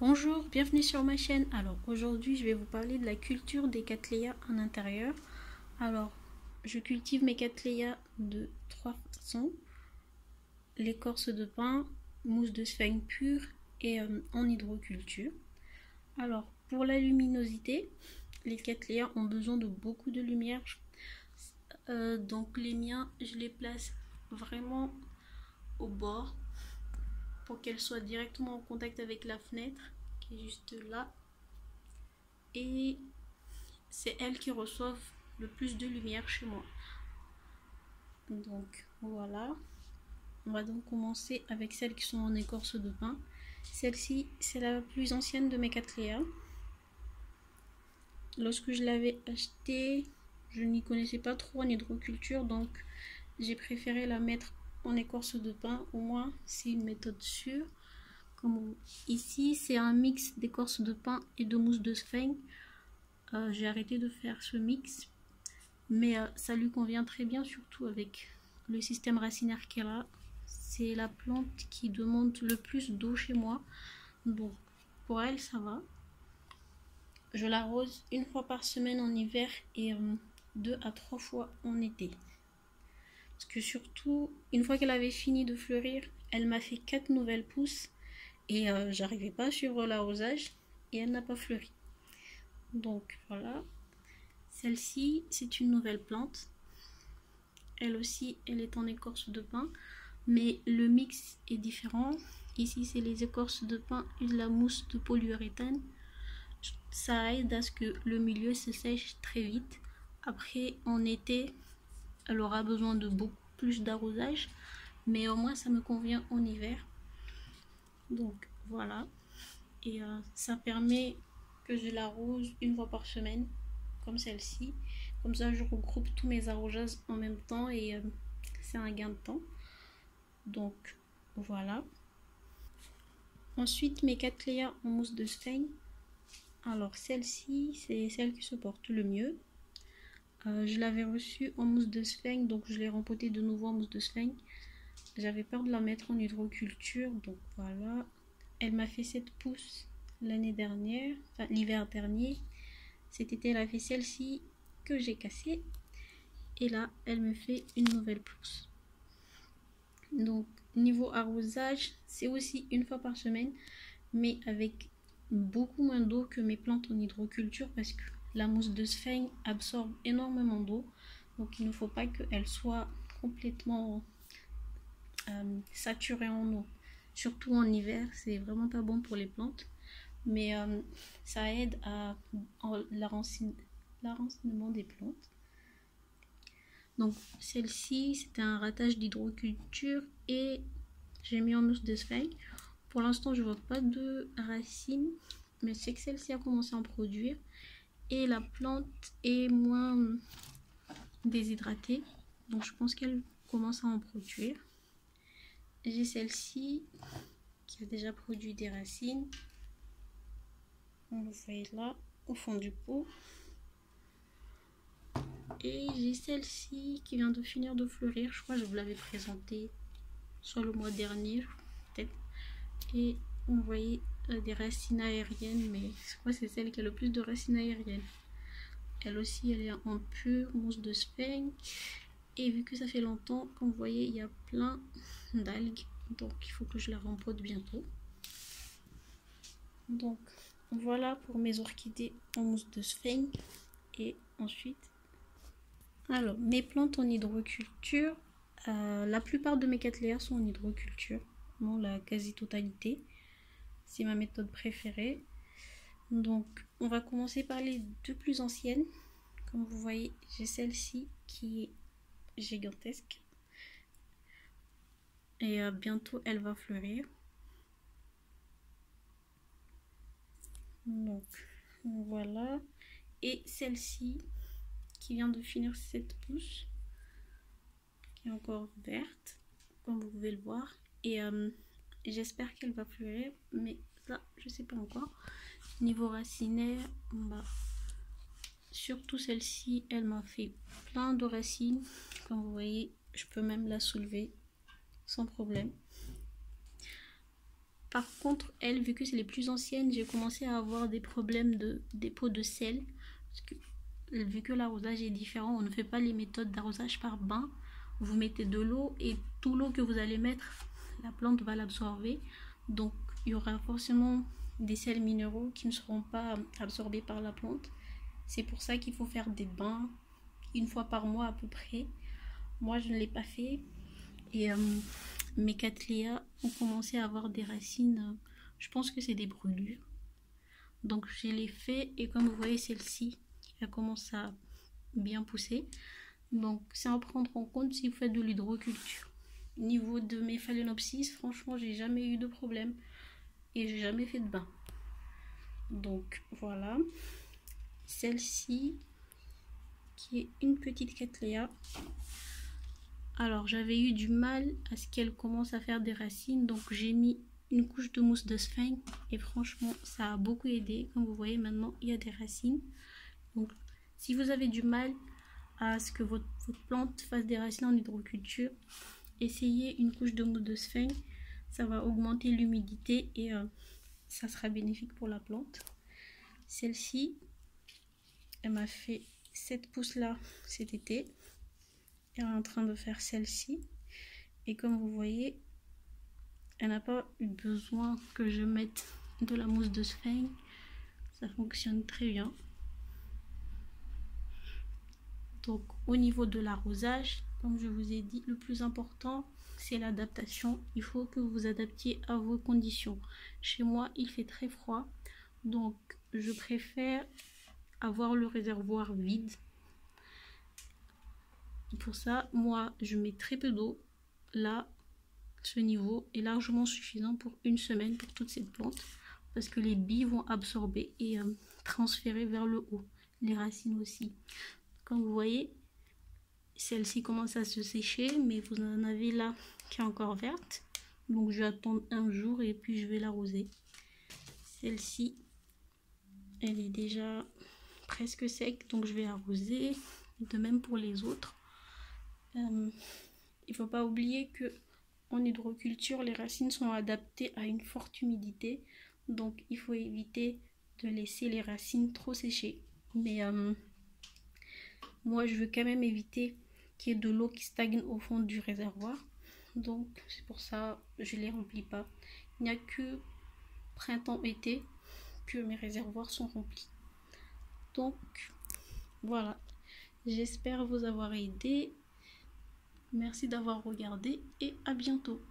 Bonjour, bienvenue sur ma chaîne. Alors aujourd'hui je vais vous parler de la culture des cattléya en intérieur. Alors je cultive mes cattléya de trois façons: l'écorce de pin, mousse de sphagne pure et en hydroculture. Alors pour la luminosité, les cattléya ont besoin de beaucoup de lumière. Donc les miens je les place vraiment au bord pour qu'elles soient directement en contact avec la fenêtre qui est juste là, et c'est elles qui reçoivent le plus de lumière chez moi. Donc voilà, on va donc commencer avec celles qui sont en écorce de pin. Celle-ci, c'est la plus ancienne de mes cattléya. Lorsque je l'avais achetée, je n'y connaissais pas trop en hydroculture, donc j'ai préféré la mettre en écorce de pin. Au moins, c'est une méthode sûre. Comme ici, c'est un mix d'écorce de pin et de mousse de sphagne. J'ai arrêté de faire ce mix, mais ça lui convient très bien, surtout avec le système racinaire qu'elle a. C'est la plante qui demande le plus d'eau chez moi, donc pour elle ça va. Je l'arrose une fois par semaine en hiver et 2 à 3 fois en été, parce que surtout une fois qu'elle avait fini de fleurir, elle m'a fait 4 nouvelles pousses et j'arrivais pas à suivre l'arrosage et elle n'a pas fleuri. Donc voilà, celle-ci c'est une nouvelle plante. Elle aussi, elle est en écorce de pin, mais le mix est différent. Ici, c'est les écorces de pin et de la mousse de polyuréthane. Ça aide à ce que le milieu se sèche très vite. Après, en été, elle aura besoin de beaucoup plus d'arrosage, mais au moins ça me convient en hiver. Donc voilà, et ça permet que je l'arrose une fois par semaine, comme celle-ci. Comme ça, je regroupe tous mes arrosages en même temps et c'est un gain de temps. Donc voilà. Ensuite, mes cattléya en mousse de sphagne. Alors celle-ci, c'est celle qui se porte le mieux. Je l'avais reçue en mousse de sphagne, donc je l'ai rempotée de nouveau en mousse de sphagne. J'avais peur de la mettre en hydroculture, donc voilà. Elle m'a fait 7 pousses l'année dernière, enfin l'hiver dernier. Cet été, elle a fait celle-ci que j'ai cassée. Et là, elle me fait une nouvelle pousse. Donc niveau arrosage, c'est aussi une fois par semaine, mais avec beaucoup moins d'eau que mes plantes en hydroculture, parce que la mousse de sphagne absorbe énormément d'eau, donc il ne faut pas qu'elle soit complètement saturée en eau. Surtout en hiver, c'est vraiment pas bon pour les plantes, mais ça aide à l'enracinement des plantes. Donc celle-ci, c'était un ratage d'hydroculture et j'ai mis en mousse de sphagne. Pour l'instant, je vois pas de racines, mais c'est que celle-ci a commencé à en produire et la plante est moins déshydratée, donc je pense qu'elle commence à en produire. J'ai celle-ci qui a déjà produit des racines. Vous voyez là au fond du pot. Et j'ai celle-ci qui vient de finir de fleurir. Je crois que je vous l'avais présentée soit le mois dernier peut-être. Et vous voyez des racines aériennes, mais je crois que c'est celle qui a le plus de racines aériennes. Elle aussi, elle est en pure mousse de sphagne. Et vu que ça fait longtemps, comme vous voyez, il y a plein d'algues. Donc il faut que je la rempote bientôt. Donc voilà pour mes orchidées en mousse de sphagne. Et ensuite, alors mes plantes en hydroculture, la plupart de mes cattléya sont en hydroculture. Non, la quasi-totalité. C'est ma méthode préférée. Donc on va commencer par les deux plus anciennes. Comme vous voyez, j'ai celle-ci qui est gigantesque. Et bientôt elle va fleurir. Donc voilà. Et celle-ci qui vient de finir cette pousse, qui est encore verte, comme vous pouvez le voir. Et j'espère qu'elle va fleurir, mais ça je sais pas encore. Niveau racinaire, bah, surtout celle-ci, elle m'a fait plein de racines. Comme vous voyez, je peux même la soulever sans problème. Par contre, elles, vu que c'est les plus anciennes, j'ai commencé à avoir des problèmes de dépôt de sel. Parce que vu que l'arrosage est différent, on ne fait pas les méthodes d'arrosage par bain. Vous mettez de l'eau et tout l'eau que vous allez mettre, la plante va l'absorber. Donc, il y aura forcément des sels minéraux qui ne seront pas absorbés par la plante. C'est pour ça qu'il faut faire des bains une fois par mois à peu près. Moi, je ne l'ai pas fait. Et mes cattleyas ont commencé à avoir des racines. Je pense que c'est des brûlures. Donc, je l'ai fait. Et comme vous voyez, celle-ci, elle commence à bien pousser. Donc, c'est à prendre en compte si vous faites de l'hydroculture. Niveau de mes phalaenopsis, franchement, j'ai jamais eu de problème. Et j'ai jamais fait de bain. Donc, voilà. Celle-ci, qui est une petite cattleya. Alors, j'avais eu du mal à ce qu'elle commence à faire des racines. Donc, j'ai mis une couche de mousse de sphinx. Et franchement, ça a beaucoup aidé. Comme vous voyez, maintenant, il y a des racines. Donc, si vous avez du mal à ce que votre plante fasse des racines en hydroculture, essayez une couche de mousse de sphinx. Ça va augmenter l'humidité et ça sera bénéfique pour la plante. Celle-ci, elle m'a fait 7 pouces là cet été. Elle est en train de faire celle-ci. Et comme vous voyez, elle n'a pas eu besoin que je mette de la mousse de sphinx. Ça fonctionne très bien. Donc au niveau de l'arrosage, comme je vous ai dit, le plus important, c'est l'adaptation. Il faut que vous vous adaptiez à vos conditions. Chez moi, il fait très froid. Donc je préfère avoir le réservoir vide. Pour ça, moi, je mets très peu d'eau. Là, ce niveau est largement suffisant pour une semaine pour toute cette plante. Parce que les billes vont absorber et transférer vers le haut. Les racines aussi. Comme vous voyez, celle-ci commence à se sécher, mais vous en avez là qui est encore verte. Donc je vais attendre un jour et puis je vais l'arroser. Celle-ci, elle est déjà presque sec, donc je vais arroser. De même pour les autres. Il ne faut pas oublier que en hydroculture, les racines sont adaptées à une forte humidité. Donc il faut éviter de laisser les racines trop sécher. Mais moi, je veux quand même éviter qu'il y ait de l'eau qui stagne au fond du réservoir. Donc c'est pour ça que je ne les remplis pas. Il n'y a que printemps-été que mes réservoirs sont remplis. Donc voilà, j'espère vous avoir aidé. Merci d'avoir regardé et à bientôt.